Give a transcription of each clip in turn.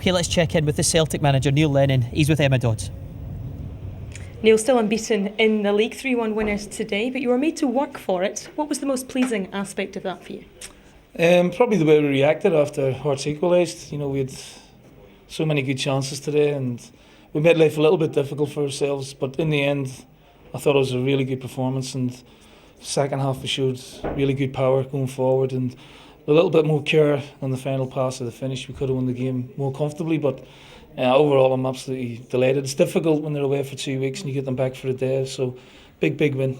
Okay, let's check in with the Celtic manager, Neil Lennon. He's with Emma Dodds. Neil, still unbeaten in the league, 3-1 winners today, but you were made to work for it. What was the most pleasing aspect of that for you? Probably the way we reacted after Hearts equalised. You know, we had so many good chances today and we made life a little bit difficult for ourselves, but in the end I thought it was a really good performance, and second half we showed really good power going forward and a little bit more care on the final pass of the finish. We could have won the game more comfortably, but overall I'm absolutely delighted. It's difficult when they're away for 2 weeks and you get them back for a day, so big win.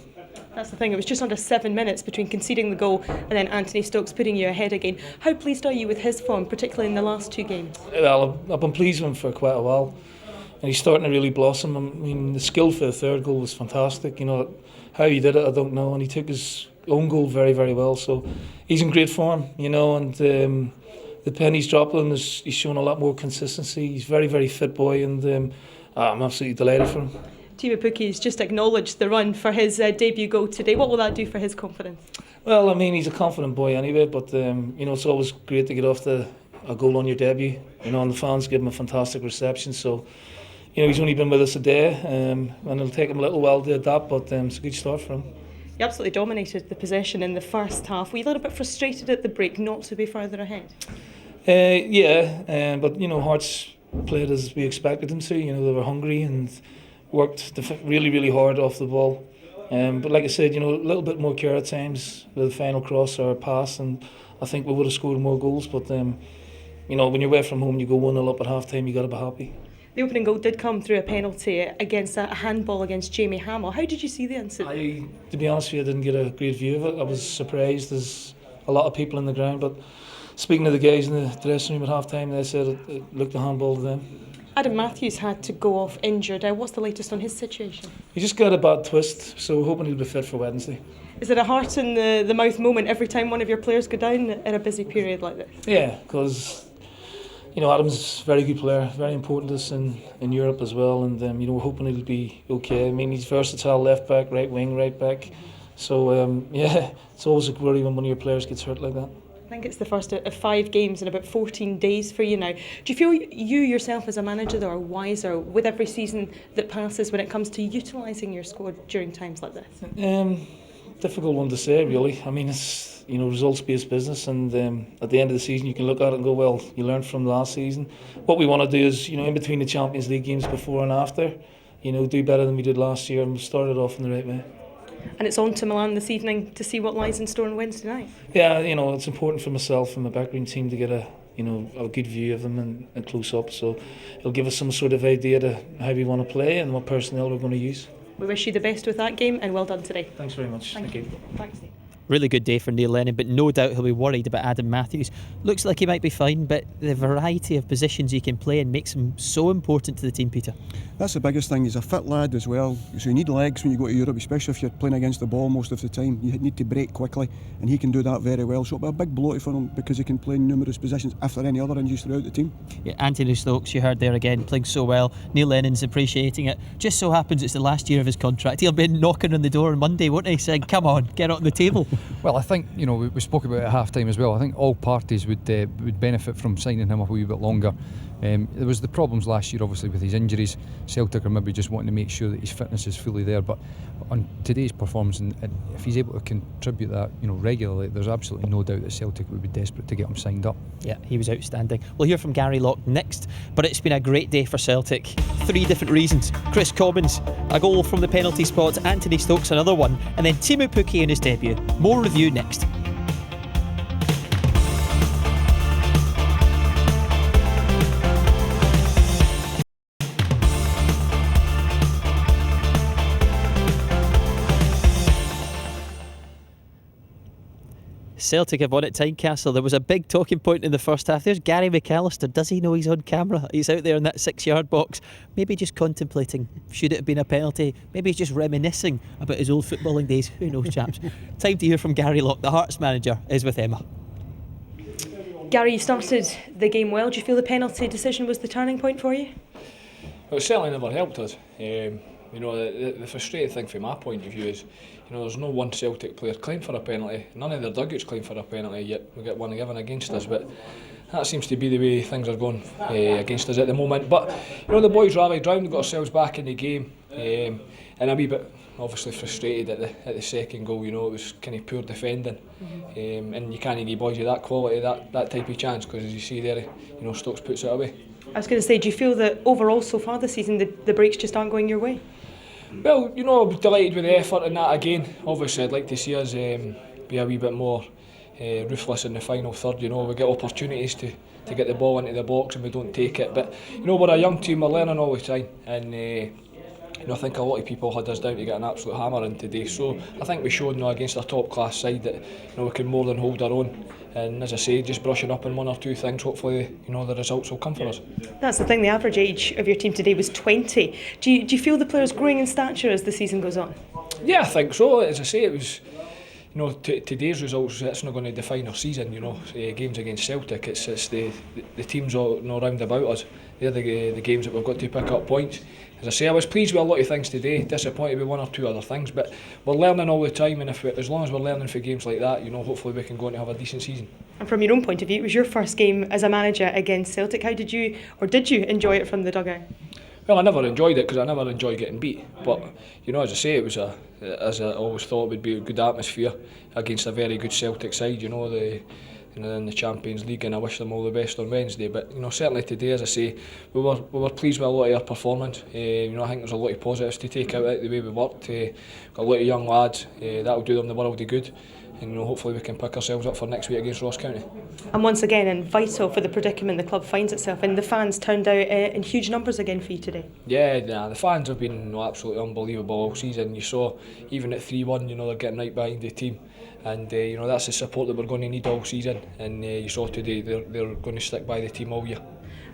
That's the thing, it was just under 7 minutes between conceding the goal and then Anthony Stokes putting you ahead again. How pleased are you with his form, particularly in the last 2 games? Well, I've been pleased with him for quite a while and he's starting to really blossom. I mean, the skill for the third goal was fantastic. You know, how he did it I don't know, and he took his own goal very well, so he's in great form, you know, and the pennies dropped on him, he's shown a lot more consistency. He's very fit boy, and I'm absolutely delighted for him. Teemu Pukki's just acknowledged the run for his debut goal today. What will that do for his confidence? Well, I mean, he's a confident boy anyway, but you know, it's always great to get off a goal on your debut, you know, and the fans give him a fantastic reception. So, you know, he's only been with us a day, and it'll take him a little while to adapt, but it's a good start for him. You absolutely dominated the possession in the first half. Were you a little bit frustrated at the break not to be further ahead? But you know, Hearts played as we expected them to. You know, they were hungry and worked really hard off the ball. But like I said, you know, a little bit more care at times with the final cross or pass, and I think we would have scored more goals. But you know, when you're away from home, you go 1-0 up at half time, you got to be happy. The opening goal did come through a penalty against a handball against Jamie Hamill. How did you see the incident? To be honest with you, I didn't get a great view of it. I was surprised. There's a lot of people in the ground, but speaking to the guys in the dressing room at half time, they said it looked a handball to them. Adam Matthews had to go off injured. What's the latest on his situation? He just got a bad twist, so we're hoping he'll be fit for Wednesday. Is it a heart in the mouth moment every time one of your players go down in a busy period like this? Yeah, because you know, Adam's a very good player, very important to us in Europe as well, and you know, we're hoping he'll be okay. I mean, he's versatile, left back, right wing, right back. So it's always a worry when one of your players gets hurt like that. I think it's the first of 5 games in about 14 days for you now. Do you feel you yourself as a manager though are wiser with every season that passes when it comes to utilising your squad during times like this? Difficult one to say, really. I mean, it's, you know, results-based business, and at the end of the season you can look at it and go, well, you learned from last season. What we want to do is, you know, in between the Champions League games before and after, you know, do better than we did last year, and we started off in the right way. And it's on to Milan this evening to see what lies in store on Wednesday night. Yeah, you know, it's important for myself and my backroom team to get a good view of them and close up, so it'll give us some sort of idea to how we want to play and what personnel we're going to use. We wish you the best with that game, and well done today. Thanks very much. Thank you. Thanks, Steve. Really good day for Neil Lennon, but no doubt he'll be worried about Adam Matthews. Looks like he might be fine, but the variety of positions he can play in makes him so important to the team, Peter. That's the biggest thing. He's a fit lad as well, so you need legs when you go to Europe, especially if you're playing against the ball most of the time. You need to break quickly, and he can do that very well, so it'll be a big blow for him because he can play in numerous positions if there are any other injuries throughout the team. Yeah, Anthony Stokes, you heard there again, playing so well. Neil Lennon's appreciating it. Just so happens it's the last year of his contract. He'll be knocking on the door on Monday, won't he, saying, come on, get on the table. Well, I think, you know, we spoke about it at half time as well. I think all parties would benefit from signing him a wee bit longer. There was the problems last year, obviously, with his injuries. Celtic are maybe just wanting to make sure that his fitness is fully there. But on today's performance, and if he's able to contribute that, you know, regularly, there's absolutely no doubt that Celtic would be desperate to get him signed up. Yeah, he was outstanding. We'll hear from Gary Locke next. But it's been a great day for Celtic. 3 different reasons. Chris Cobbins, a goal from the penalty spot. Anthony Stokes, another one. And then Teemu Pukki in his debut. More review next. Celtic have won at Tynecastle. There was a big talking point in the first half. There's Gary McAllister. Does he know he's on camera? He's out there in that 6-yard box. Maybe just contemplating, should it have been a penalty? Maybe he's just reminiscing about his old footballing days. Who knows, chaps? Time to hear from Gary Locke. The Hearts manager is with Emma. Gary, you started the game well. Do you feel the penalty decision was the turning point for you? Well, it certainly never helped us. You know, the frustrating thing from my point of view is, you know, there's no one Celtic player claimed for a penalty. None of their dugouts claimed for a penalty, yet we get one given against us. But that seems to be the way things are going against us at the moment. But you know, the boys rallied round, got ourselves back in the game, and a wee bit obviously frustrated at the second goal. You know, it was kind of poor defending, and you can't give boys of that quality that type of chance, because as you see there, you know, Stokes puts it away. I was going to say, do you feel that overall so far this season the breaks just aren't going your way? Well, you know, I'm delighted with the effort and that again. Obviously, I'd like to see us be a wee bit more ruthless in the final third. You know, we get opportunities to get the ball into the box and we don't take it. But you know, we're a young team, we're learning all the time, and you know, I think a lot of people had us down to get an absolute hammer in today. So I think we showed, you know, against a top class side that, you know, we can more than hold our own. And as I say, just brushing up on one or two things, hopefully, you know, the results will come for us. That's the thing, the average age of your team today was 20. Do you feel the players growing in stature as the season goes on? Yeah, I think so. As I say, it was, you know, today's results, that's not going to define our season. You know, games against Celtic, it's the teams all, you know, round about us. They're the games that we've got to pick up points. As I say, I was pleased with a lot of things today, disappointed with one or two other things, but we're learning all the time, and as long as we're learning for games like that, you know, hopefully we can go on to have a decent season. And from your own point of view, it was your first game as a manager against Celtic. How did you enjoy it from the dugout? Well, I never enjoyed it because I never enjoy getting beat. But you know, as I say, it was as I always thought, it would be a good atmosphere against a very good Celtic side. You know, in the Champions League, and I wish them all the best on Wednesday. But you know, certainly today, as I say, we were pleased with a lot of our performance. You know, I think there's a lot of positives to take out of the way we worked. Got a lot of young lads. That'll do them the world of good. And you know, hopefully we can pick ourselves up for next week against Ross County. And once again, and vital for the predicament the club finds itself in, the fans turned out in huge numbers again for you today. Yeah, the fans have been, you know, absolutely unbelievable all season. You saw even at 3-1, you know, they're getting right behind the team, and you know, that's the support that we're going to need all season. And you saw today they're going to stick by the team all year.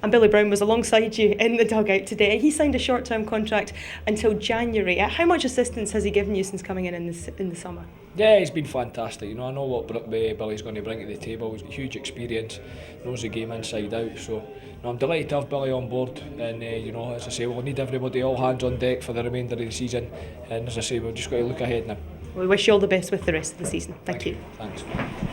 And Billy Brown was alongside you in the dugout today. He signed a short-term contract until January. How much assistance has he given you since coming in the summer? Yeah, he's been fantastic. You know, I know what Billy's going to bring to the table. He's got huge experience, knows the game inside out. So, you know, I'm delighted to have Billy on board. And you know, as I say, we'll need everybody, all hands on deck for the remainder of the season. And as I say, we've just got to look ahead now. We wish you all the best with the rest of the season. Thank you. Thanks.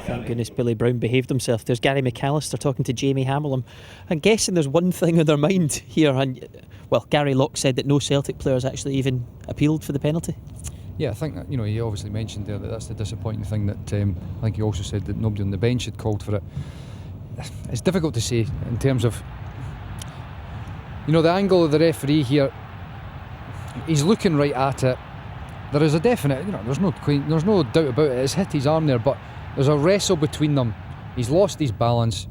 Thank goodness Billy Brown behaved himself. There's Gary McAllister talking to Jamie Hamilton. I'm guessing there's one thing on their mind here. And well, Gary Locke said that no Celtic players actually even appealed for the penalty. Yeah, I think that, you know, he obviously mentioned there that that's the disappointing thing, that I think he also said that nobody on the bench had called for it. It's difficult to say in terms of, you know, the angle of the referee here. He's looking right at it. There is a definite, you know, there's no doubt about it. It's hit his arm there, but there's a wrestle between them. He's lost his balance.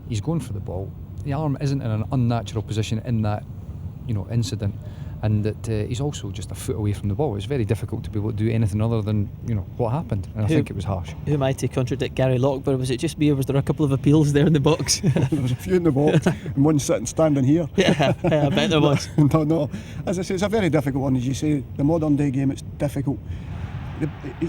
He's going for the ball. The arm isn't in an unnatural position in that, you know, incident, and that he's also just a foot away from the ball. It's very difficult to be able to do anything other than, you know, what happened, and I think it was harsh. Who am I to contradict Gary Locke? But was it just me, or was there a couple of appeals there in the box? There was a few in the box, and one standing here. Yeah, I bet there was. No. As I say, it's a very difficult one. As you say, the modern day game, it's difficult.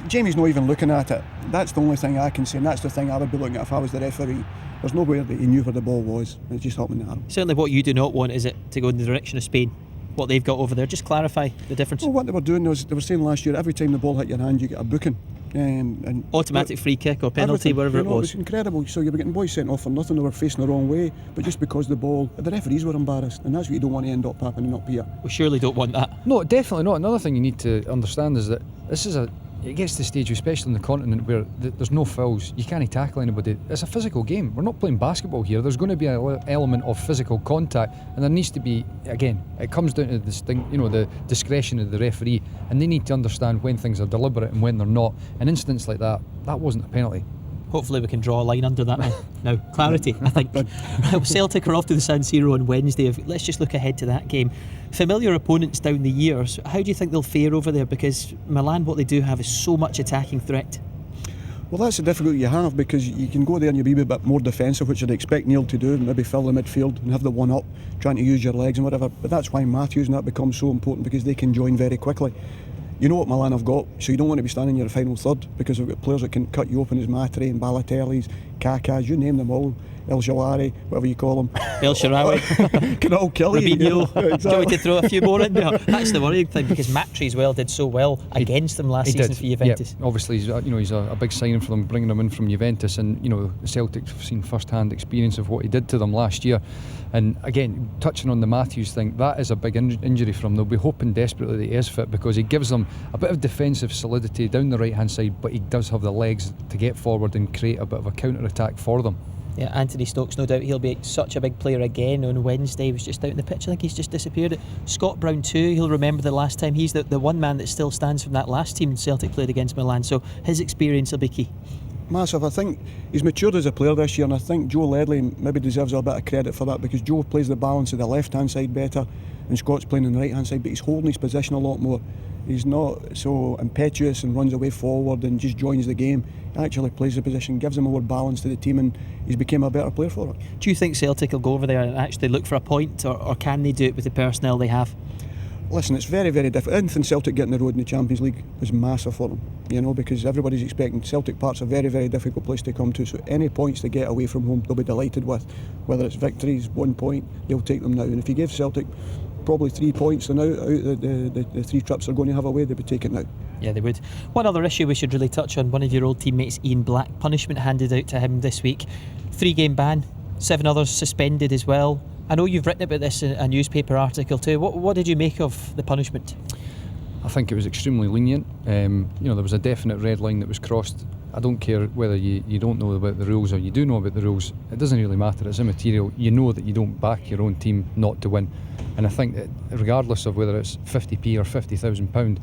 Jamie's not even looking at it. That's the only thing I can say, and that's the thing I would be looking at if I was the referee. There's nowhere that he knew where the ball was. It just happened to him. Certainly what you do not want is it to go in the direction of Spain, what they've got over there. Just clarify the difference. Well, what they were doing was, they were saying last year, every time the ball hit your hand, you get a booking. And automatic free kick or penalty, wherever you know, it was. It was incredible. So you were getting boys sent off for nothing. They were facing the wrong way, but just because the referees were embarrassed, and that's what you don't want to end up happening up here. We surely don't want that. No, definitely not. Another thing you need to understand is that it gets to the stage, especially on the continent, where there's no fouls. You can't tackle anybody. It's a physical game. We're not playing basketball here. There's going to be an element of physical contact, and there needs to be, again, it comes down to the discretion of the referee, and they need to understand when things are deliberate and when they're not. An instance like that wasn't a penalty. Hopefully we can draw a line under that now. Clarity, I think. Celtic are off to the San Siro on Wednesday. Let's just look ahead to that game. Familiar opponents down the years. How do you think they'll fare over there? Because Milan, what they do have is so much attacking threat. Well, that's the difficulty you have, because you can go there and you'll be a bit more defensive, which I'd expect Neil to do, and maybe fill the midfield and have the one up, trying to use your legs and whatever. But that's why Matthews and that becomes so important, because they can join very quickly. You know what Milan have got, so you don't want to be standing in your final third, because we've got players that can cut you open as Matre and Balotelli's, Kakas, you name them all, El Jalari, whatever you call them. El Shaarawy, Can all kill you. Robinho. Do you want Exactly. me to throw a few more in there? That's the worrying thing, because Matry as well did so well against them last season for Juventus. Yeah, obviously, he's a big signing for them, bringing them in from Juventus, and Celtic have seen first-hand experience of what he did to them last year. And again, touching on the Matthews thing, that is a big injury for them. They'll be hoping desperately that he is fit, because he gives them a bit of defensive solidity down the right-hand side, but he does have the legs to get forward and create a bit of a counter-attack for them. Yeah, Anthony Stokes, no doubt he'll be such a big player again on Wednesday. He was just out in the pitch. I think he's just disappeared. Scott Brown too, he'll remember the last time. He's the one man that still stands from that last team Celtic played against Milan, so his experience will be key. Massive. I think he's matured as a player this year, and I think Joe Ledley maybe deserves a bit of credit for that, because Joe plays the balance of the left-hand side better and Scott's playing on the right-hand side, but he's holding his position a lot more. He's not so impetuous and runs away forward and just joins the game. He actually plays the position, gives him more balance to the team, and he's become a better player for it. Do you think Celtic will go over there and actually look for a point, or can they do it with the personnel they have? Listen, it's very, very difficult. Anything Celtic get in the road in the Champions League is massive for them, because everybody's expecting. Celtic Park's a very, very difficult place to come to, so any points they get away from home they'll be delighted with. Whether it's victories, 1 point, they'll take them now. And if you give Celtic probably 3 points now out of the 3 trips they're going to have away, they'll be taking it now. Yeah, they would. One other issue we should really touch on, one of your old teammates, Ian Black, punishment handed out to him this week. 3-game ban, 7 others suspended as well. I know you've written about this in a newspaper article too. What did you make of the punishment? I think it was extremely lenient. There was a definite red line that was crossed. I don't care whether you don't know about the rules or you do know about the rules. It doesn't really matter. It's immaterial. You know that you don't back your own team not to win. And I think that regardless of whether it's 50p or £50,000,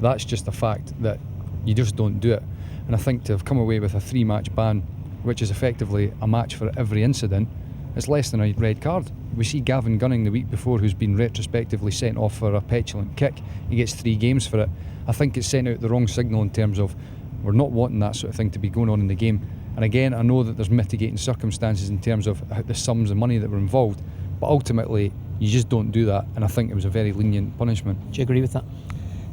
that's just a fact that you just don't do it. And I think to have come away with a 3-match ban, which is effectively a match for every incident, it's less than a red card. We see Gavin Gunning the week before, who's been retrospectively sent off for a petulant kick. He gets 3 games for it. I think it's sent out the wrong signal in terms of we're not wanting that sort of thing to be going on in the game. And again, I know that there's mitigating circumstances in terms of the sums of money that were involved, but ultimately you just don't do that, and I think it was a very lenient punishment. Do you agree with that?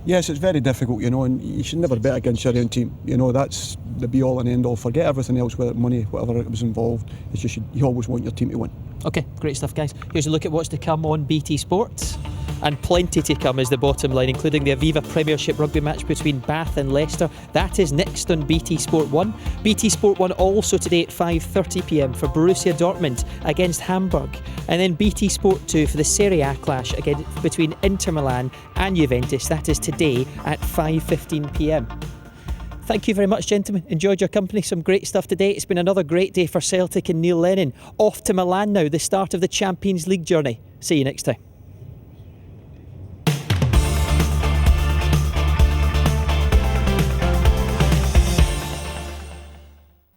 Yes, it's very difficult, and you should never bet against your own team. That's the be-all and end-all. Forget everything else, whether money, whatever it was involved. It's just you always want your team to win. Okay, great stuff, guys. Here's a look at what's to come on BT Sport. And plenty to come is the bottom line, including the Aviva Premiership rugby match between Bath and Leicester. That is next on BT Sport 1. BT Sport 1 also today at 5:30pm for Borussia Dortmund against Hamburg. And then BT Sport 2 for the Serie A clash again between Inter Milan and Juventus. That is today at 5:15pm. Thank you very much, gentlemen. Enjoyed your company. Some great stuff today. It's been another great day for Celtic and Neil Lennon. Off to Milan now, the start of the Champions League journey. See you next time.